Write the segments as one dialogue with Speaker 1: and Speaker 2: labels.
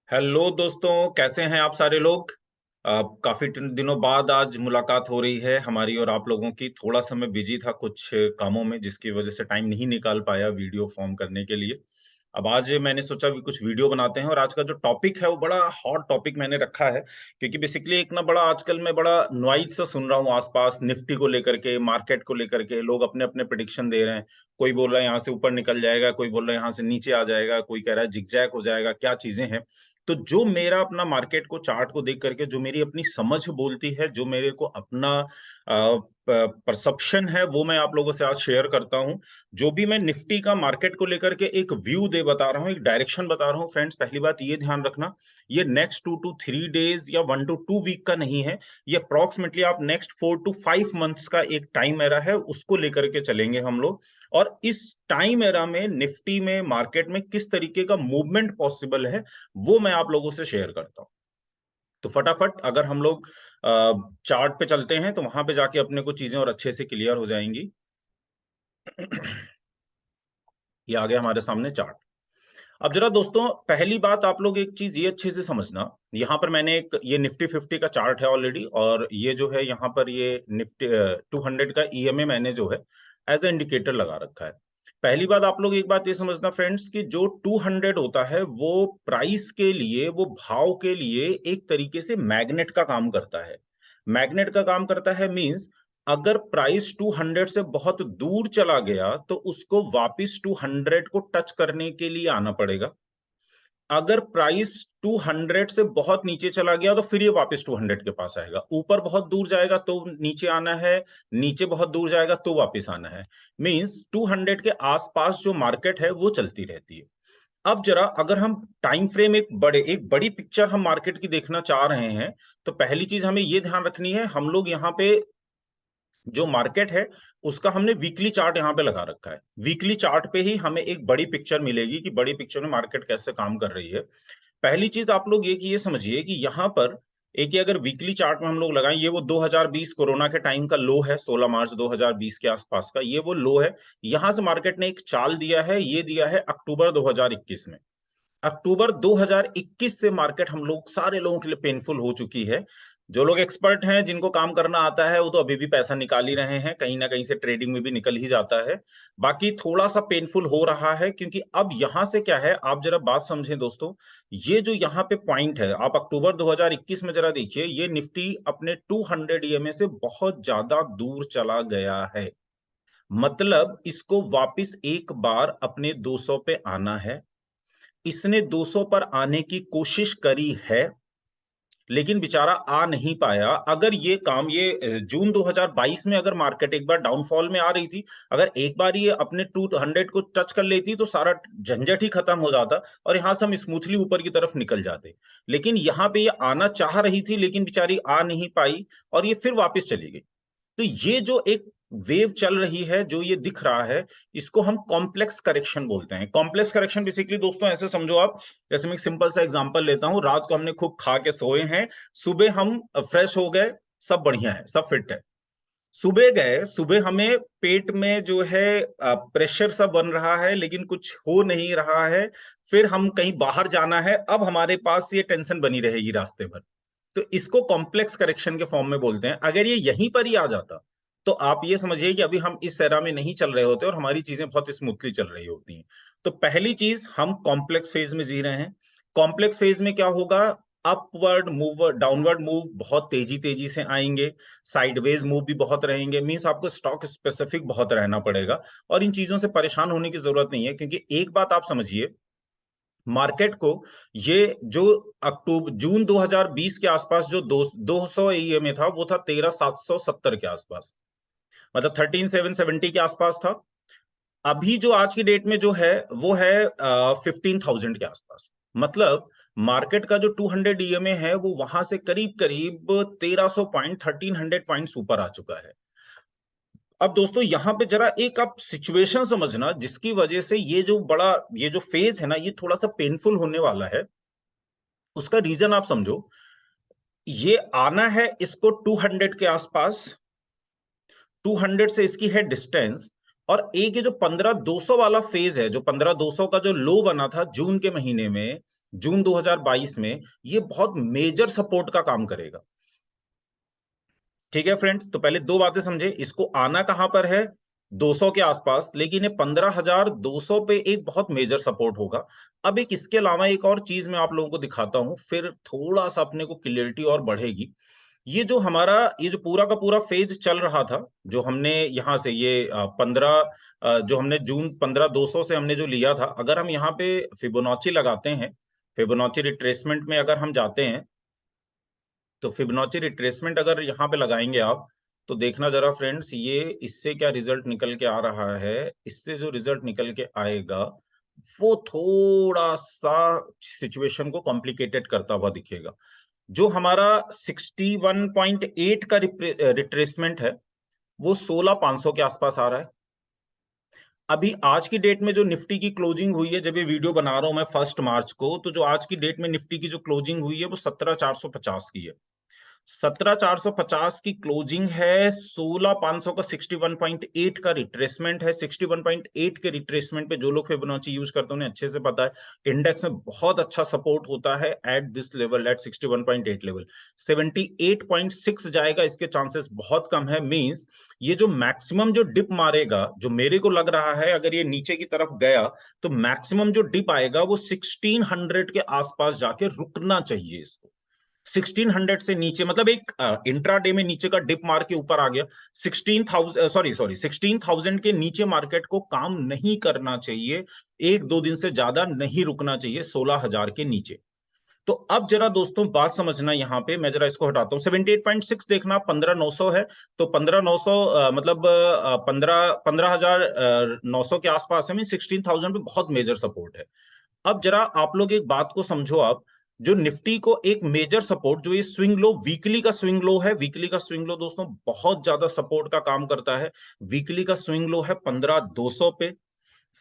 Speaker 1: Hello दोस्तों, कैसे हैं आप सारे लोग। काफी दिनों बाद आज मुलाकात हो रही है हमारी और आप लोगों की। थोड़ा सा मैं बिजी था कुछ कामों में, जिसकी वजह से टाइम नहीं निकाल पाया वीडियो फॉर्म करने के लिए। अब आज मैंने सोचा कि कुछ वीडियो बनाते हैं, और आज का जो टॉपिक है वो बड़ा हॉट टॉपिक मैंने रखा है। क्योंकि बेसिकली एक ना बड़ा आजकल मैं बड़ा नॉइज सा सुन रहा हूँ आसपास, निफ्टी को लेकर के, मार्केट को लेकर के लोग अपने अपने प्रेडिक्शन दे रहे हैं। कोई बोल रहा है यहाँ से ऊपर निकल जाएगा, कोई बोल रहा है यहाँ से नीचे आ जाएगा, कोई कह रहा है जिगजैग हो जाएगा, क्या चीजें हैं। तो जो मेरा अपना मार्केट को चार्ट को देख करके जो मेरी अपनी समझ बोलती है, जो मेरे को अपना परसेप्शन है, वो मैं आप लोगों से आज शेयर करता हूं। जो भी मैं निफ्टी का मार्केट को लेकर के एक व्यू दे बता रहा हूं, एक डायरेक्शन बता रहा हूं फ्रेंड्स, पहली बात ये ध्यान रखना, ये नेक्स्ट 2 to 3 डेज या 1 to 2 वीक का नहीं है। ये अप्रोक्सीमेटली आप नेक्स्ट 4 to 5 मंथ्स का एक टाइम एरा है, उसको लेकर के चलेंगे हम लोग। और इस टाइम एरा में निफ्टी में, मार्केट में किस तरीके का मूवमेंट पॉसिबल है, वो मैं आप लोगों से शेयर करता हूं। तो फटाफट अगर हम लोग चार्ट पे चलते हैं, तो वहां पे जाके अपने को चीजें और अच्छे से क्लियर हो जाएंगी। ये आ गया हमारे सामने चार्ट। अब जरा दोस्तों, पहली बात आप लोग एक चीज ये अच्छे से समझना। यहाँ पर मैंने एक ये निफ्टी 50 का चार्ट है ऑलरेडी, और ये जो है यहाँ पर ये निफ्टी 200 का ईएमए मैंने जो है एज ए इंडिकेटर लगा रखा है। पहली बात आप लोग एक बात ये समझना फ्रेंड्स, कि जो 200 होता है वो प्राइस के लिए, वो भाव के लिए एक तरीके से मैग्नेट का काम करता है। मैग्नेट का काम करता है मींस, अगर प्राइस 200 से बहुत दूर चला गया तो उसको वापस 200 को टच करने के लिए आना पड़ेगा। अगर प्राइस 200 से बहुत नीचे चला गया तो फिर ये वापस 200 के पास आएगा। ऊपर बहुत दूर जाएगा तो नीचे आना है, नीचे बहुत दूर जाएगा तो वापस आना है। मींस 200 के आसपास जो मार्केट है वो चलती रहती है। अब जरा अगर हम टाइम फ्रेम, एक बड़ी पिक्चर हम मार्केट की देखना चाह रहे हैं, तो पहली चीज हमें ये ध्यान रखनी है, हम लोग यहाँ पे जो मार्केट है उसका हमने वीकली चार्ट यहाँ पे लगा रखा है। वीकली चार्ट पे ही हमें एक बड़ी पिक्चर मिलेगी कि बड़ी पिक्चर में मार्केट कैसे काम कर रही है। पहली चीज आप लोग ये समझिए कि यहाँ पर एक ये अगर वीकली चार्ट में हम लोग लगाएं, ये वो 2020 कोरोना के टाइम का लो है, 16 मार्च 2020 के आसपास का ये वो लो है। यहां से मार्केट ने एक चाल दिया है, ये दिया है अक्टूबर 2021 में। अक्टूबर 2021 से मार्केट हम लोग सारे लोगों के लिए पेनफुल हो चुकी है। जो लोग एक्सपर्ट हैं, जिनको काम करना आता है, वो तो अभी भी पैसा निकाल ही रहे हैं, कहीं ना कहीं से ट्रेडिंग में भी निकल ही जाता है। बाकी थोड़ा सा पेनफुल हो रहा है, क्योंकि अब यहां से क्या है, आप जरा बात समझें दोस्तों। ये जो यहाँ पे पॉइंट है, आप अक्टूबर 2021 में जरा देखिए, ये निफ्टी अपने 200 ईएमए से बहुत ज्यादा दूर चला गया है। मतलब इसको वापस एक बार अपने 200 पे आना है। इसने 200 पर आने की कोशिश करी है, लेकिन बेचारा आ नहीं पाया। अगर ये काम, ये जून 2022 में अगर मार्केट एक बार डाउनफॉल में आ रही थी, अगर एक बार ये अपने 200 को टच कर लेती तो सारा झंझट ही खत्म हो जाता, और यहां से हम स्मूथली ऊपर की तरफ निकल जाते। लेकिन यहाँ पे ये आना चाह रही थी, लेकिन बेचारी आ नहीं पाई, और ये फिर वापस चली गई। तो ये जो एक वेव चल रही है, जो ये दिख रहा है, इसको हम कॉम्प्लेक्स करेक्शन बोलते हैं। कॉम्प्लेक्स करेक्शन बेसिकली दोस्तों ऐसे समझो आप, जैसे मैं एक सिंपल सा एग्जांपल लेता हूं, रात को हमने खूब खा के सोए हैं, सुबह हम फ्रेश हो गए, सब बढ़िया है, सब फिट है। सुबह गए, सुबह हमें पेट में जो है प्रेशर सा बन रहा है, लेकिन कुछ हो नहीं रहा है। फिर हम कहीं बाहर जाना है, अब हमारे पास ये टेंशन बनी रहेगी रास्ते भर। तो इसको कॉम्प्लेक्स करेक्शन के फॉर्म में बोलते हैं। अगर ये यहीं पर ही आ जाता, तो आप ये समझिए कि अभी हम इस एरा में नहीं चल रहे होते और हमारी चीजें बहुत स्मूथली चल रही होती हैं। तो पहली चीज, हम कॉम्प्लेक्स फेज में जी रहे हैं। कॉम्प्लेक्स फेज में क्या होगा, अपवर्ड मूव, डाउनवर्ड मूव बहुत तेजी तेजी से आएंगे, साइडवेज मूव भी बहुत रहेंगे। मींस आपको स्टॉक स्पेसिफिक बहुत रहना पड़ेगा, और इन चीजों से परेशान होने की जरूरत नहीं है। क्योंकि एक बात आप समझिए, मार्केट को ये जो अक्टूबर जून 2020 के आसपास जो 200 ईएमए था, वो था 13,770 के आसपास, मतलब 13,770 के आसपास था। अभी जो आज की डेट में जो है, वो है 15,000 के आसपास। मतलब मार्केट का जो 200 ईएमए है, वो वहां से करीब करीब 1300 पॉइंट, 1300 पॉइंट ऊपर आ चुका है। अब दोस्तों यहाँ पे जरा एक आप सिचुएशन समझना, जिसकी वजह से ये जो फेज है ना, ये थोड़ा सा पेनफुल होने वाला है। उसका रीजन आप समझो, ये आना है इसको 200 के आसपास, 200 से इसकी है डिस्टेंस। और एक ये जो 15,200 वाला फेज है, जो 15,200 का जो लो बना था जून के महीने में, जून 2022 में ये बहुत मेजर सपोर्ट का काम करेगा। ठीक है फ्रेंड्स, तो पहले दो बातें समझे, इसको आना कहां पर है 200 के आसपास, लेकिन ये 15,200 पे एक बहुत मेजर सपोर्ट होगा। अब एक इसके अलावा एक और चीज मैं आप लोगों को दिखाता हूं, फिर थोड़ा सा अपने को क्लियरिटी और बढ़ेगी। ये जो हमारा ये जो पूरा का पूरा फेज चल रहा था, जो हमने यहां से ये 15 जो हमने जून 15,200 से हमने जो लिया था, अगर हम यहाँ पे फिबोनाची लगाते हैं, फिबोनाची रिट्रेसमेंट में अगर हम जाते हैं, तो फिबोनाची रिट्रेसमेंट अगर यहाँ पे लगाएंगे आप, तो देखना जरा फ्रेंड्स, ये इससे क्या रिजल्ट निकल के आ रहा है। इससे जो रिजल्ट निकल के आएगा वो थोड़ा सा सिचुएशन को कॉम्प्लिकेटेड करता हुआ दिखेगा। जो हमारा 61.8 का रिट्रेसमेंट है, वो 16,500 के आसपास आ रहा है। अभी आज की डेट में जो निफ्टी की क्लोजिंग हुई है, जब ये वीडियो बना रहा हूं मैं 1 मार्च को, तो जो आज की डेट में निफ्टी की जो क्लोजिंग हुई है वो 17,450 की है। 17,450 की क्लोजिंग है, 16,500 का 61.8 का रिट्रेसमेंट है। 61.8 के रिट्रेसमेंट पे जो लोग फिबोनाची यूज करते हैं उन्हें अच्छे से पता है, इंडेक्स में बहुत अच्छा सपोर्ट होता है at this level, at 61.8 level. 78.6 जाएगा इसके चांसेस बहुत कम है। मींस ये जो मैक्सिमम जो डिप मारेगा, जो मेरे को लग रहा है अगर ये नीचे की तरफ गया, तो मैक्सिमम जो डिप आएगा वो 1600 के आसपास जाके रुकना चाहिए इसको। 1600 से नीचे मतलब एक इंट्राडे में नीचे का डिप मार के ऊपर आ गया, 16,000 के नीचे मार्केट को काम नहीं करना चाहिए, एक दो दिन से ज्यादा नहीं रुकना चाहिए 16,000 के नीचे। तो अब जरा दोस्तों बात समझना, यहां पे मैं जरा इसको हटाता हूं। 78.6 देखना, 15,900 है, तो 15,900 मतलब 15,900 के आसपास है, मीन 16,000 पे बहुत मेजर सपोर्ट है। अब जरा आप लोग एक बात को समझो, आप जो निफ्टी को एक मेजर सपोर्ट, जो ये स्विंग लो, वीकली का स्विंग लो है, वीकली का स्विंग लो दोस्तों बहुत ज्यादा सपोर्ट का काम करता है। वीकली का स्विंग लो है 15,200 पे।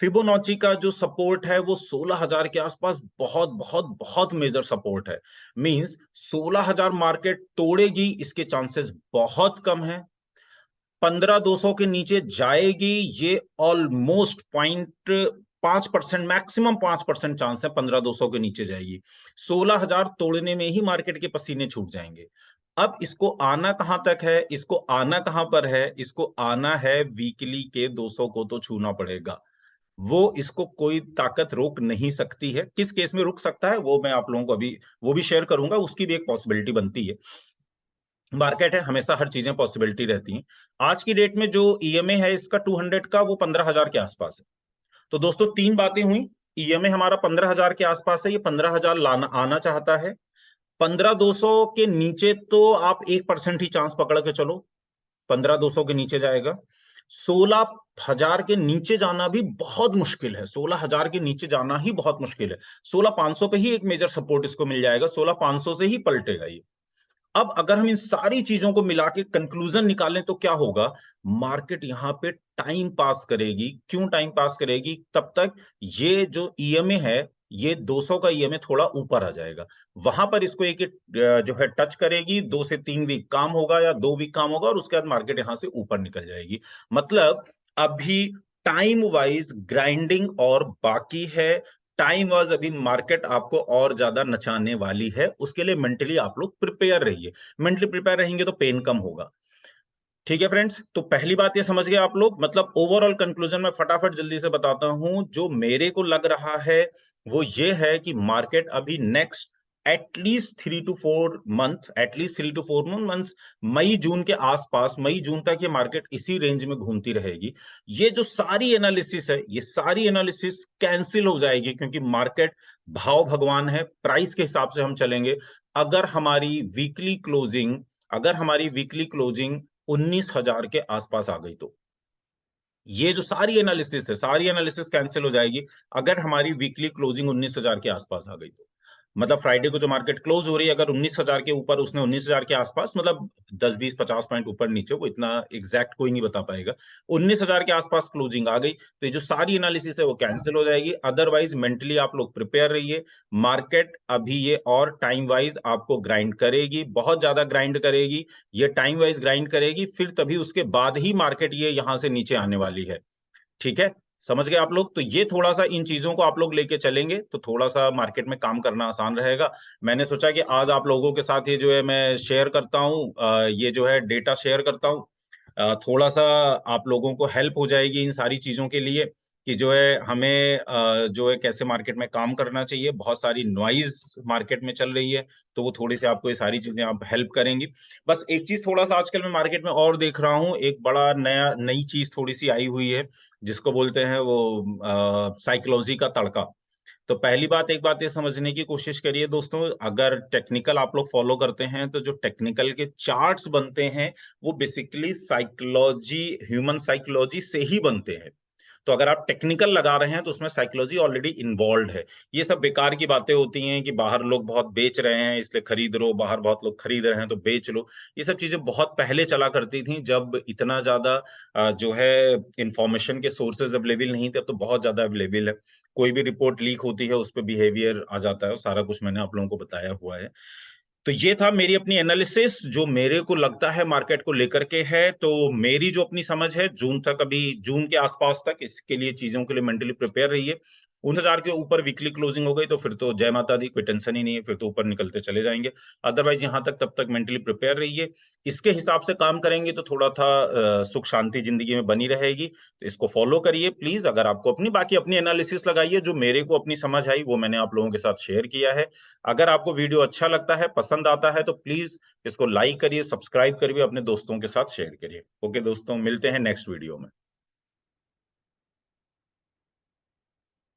Speaker 1: फिबोनाची का जो सपोर्ट है वो 16,000 के आसपास बहुत बहुत बहुत मेजर सपोर्ट है। मींस 16,000 मार्केट तोड़ेगी इसके चांसेस बहुत कम है। 15,200 के नीचे जाएगी, ये ऑलमोस्ट 0.5%, मैक्सिमम 5% चांस है 15,200 के नीचे जाएगी। 16,000 तोड़ने में ही मार्केट के पसीने छूट जाएंगे। अब इसको आना कहां तक है, इसको आना कहां पर है, इसको आना है वीकली के 200 को तो छूना पड़ेगा। वो इसको कोई ताकत रोक नहीं सकती है। किस केस में रुक सकता है वो मैं आप लोगों को अभी वो भी शेयर करूंगा, उसकी भी एक पॉसिबिलिटी बनती है। मार्केट है, हमेशा हर चीजें पॉसिबिलिटी रहती हैं। आज की डेट में जो ईएमए है इसका 200 का, वो 15,000 के आसपास है। तो दोस्तों तीन बातें हुई, ईएमए हमारा 15,000 के आसपास है, ये 15,000 लाना आना चाहता है। 15,200 के नीचे तो आप 1% ही चांस पकड़ के चलो, 15,200 के नीचे जाएगा। 16,000 के नीचे जाना भी बहुत मुश्किल है, 16,000 के नीचे जाना ही बहुत मुश्किल है। 16,500 पे ही एक मेजर सपोर्ट इसको मिल जाएगा, 16,500 से ही पलटेगा ये। अब अगर हम इन सारी चीजों को मिला के कंक्लूजन निकालें तो क्या होगा, मार्केट यहां पे टाइम पास करेगी। क्यों टाइम पास करेगी, तब तक ये जो ईएमए है, ये 200 का ईएमए थोड़ा ऊपर आ जाएगा, वहां पर इसको एक जो है टच करेगी, 2 से 3 वीक काम होगा या 2 वीक काम होगा, और उसके बाद मार्केट यहां से ऊपर निकल जाएगी। मतलब अभी टाइम वाइज ग्राइंडिंग और बाकी है, टाइम वाज अभी मार्केट आपको और ज्यादा नचाने वाली है, उसके लिए मेंटली आप लोग प्रिपेयर रहिए। मेंटली प्रिपेयर रहेंगे तो पेन कम होगा। ठीक है फ्रेंड्स, तो पहली बात ये समझ गए आप लोग। मतलब ओवरऑल कंक्लूजन में फटाफट जल्दी से बताता हूं, जो मेरे को लग रहा है वो ये है कि मार्केट अभी next at least 3 to 4 month, at least 3 to 4 months, मई जून के आसपास, मई जून तक ये मार्केट इसी रेंज में घूमती रहेगी। ये जो सारी एनालिसिस है, ये सारी एनालिसिस कैंसिल हो जाएगी, क्योंकि मार्केट भाव भगवान है, प्राइस के हिसाब से हम चलेंगे। अगर हमारी वीकली क्लोजिंग अगर हमारी वीकली क्लोजिंग 19,000 के आसपास आ गई, तो ये जो सारी एनालिसिस है, सारी एनालिसिस कैंसिल हो जाएगी अगर हमारी वीकली क्लोजिंग 19,000 के आसपास आ गई तो। मतलब फ्राइडे को जो मार्केट क्लोज हो रही है, अगर 19,000 के ऊपर, उसने 19,000 के आसपास, मतलब 10, 20, 50 पॉइंट ऊपर नीचे, वो इतना एग्जैक्ट कोई नहीं बता पाएगा, 19,000 के आसपास क्लोजिंग आ गई, तो ये जो सारी एनालिसिस है वो कैंसिल हो जाएगी। अदरवाइज मेंटली आप लोग प्रिपेयर रहिए, मार्केट अभी ये और टाइम वाइज आपको ग्राइंड करेगी, बहुत ज्यादा ग्राइंड करेगी। ये टाइम वाइज ग्राइंड करेगी, फिर तभी उसके बाद ही मार्केट ये यहां से नीचे आने वाली है। ठीक है, समझ गए आप लोग? तो ये थोड़ा-सा इन चीज़ों को आप लोग लेके चलेंगे, तो थोड़ा-सा मार्केट में काम करना आसान रहेगा। मैंने सोचा कि आज आप लोगों के साथ ये जो है मैं शेयर करता हूँ, ये जो है डेटा शेयर करता हूँ। थोड़ा-सा आप लोगों को हेल्प हो जाएगी इन सारी चीज़ों के लिए कि जो है हमें जो है कैसे मार्केट में काम करना चाहिए। बहुत सारी नॉइज़ मार्केट में चल रही है, तो वो थोड़ी-सी आपको ये सारी चीज़ें आप हेल्प करेंगी। बस एक चीज़ थोड़ा-सा आजकल मैं मार्केट में और देख रहा हूँ, एक बड़ा नई चीज़ थोड़ी-सी आई हुई है, जिसको बोलते हैं वो साइकोलॉजी का तड़का। तो पहली बात, एक बात ये समझने की कोशिश करिए दोस्तों, अगर टेक्निकल आप लोग फॉलो करते हैं, तो जो टेक्निकल के चार्ट्स बनते हैं, वो बेसिकली साइकोलॉजी, ह्यूमन साइकोलॉजी से ही बनते हैं। तो अगर आप टेक्निकल लगा रहे हैं, तो उसमें साइकोलॉजी ऑलरेडी इन्वॉल्व्ड है। ये सब बेकार की बातें होती हैं कि बाहर लोग बहुत बेच रहे हैं, इसलिए खरीद लो, बाहर बहुत लोग खरीद रहे हैं, तो बेच लो। ये सब चीज़ें बहुत पहले चला करती थी, जब इतना ज़्यादा जो है इन्फॉर्मेशन के सोर्सेज़ अवेलेबल नहीं थे, अब तो बहुत ज़्यादा अवेलेबल है। कोई भी रिपोर्ट लीक होती है, उसपे बिहेवियर आ जाता है, सारा कुछ मैंने आप लोगों को बताया हुआ है। तो ये था मेरी अपनी एनालिसिस, जो मेरे को लगता है मार्केट को लेकर के है। तो मेरी जो अपनी समझ है, जून तक, अभी जून के आसपास तक इसके लिए, चीज़ों के लिए मेंटली प्रिपेयर रहिए। 19,000 के ऊपर वीकली क्लोजिंग हो गई तो फिर तो जय माता दी, कोई टेंशन ही नहीं है, फिर तो ऊपर निकलते चले जाएँगे। अदरवाइज़ यहाँ तक, तब तक मेंटली प्रिपेयर रहिए। इसके हिसाब से काम करेंगे तो थोड़ा-था सुख शांति ज़िंदगी में बनी रहेगी। तो इसको फ़ॉलो करिए प्लीज़। अगर आपको अपनी, बाकी अपनी एनालिसिस लगाइए, जो मेरे को अपनी समझ आई वो मैंने आप लोगों के साथ शेयर किया है। अगर आपको वीडियो अच्छा लगता है, पसंद आता है, तो प्लीज़ इसको लाइक करिए, सब्सक्राइब करिए, अपने दोस्तों के साथ शेयर करिए। ओके दोस्तों, मिलते हैं नेक्स्ट वीडियो में।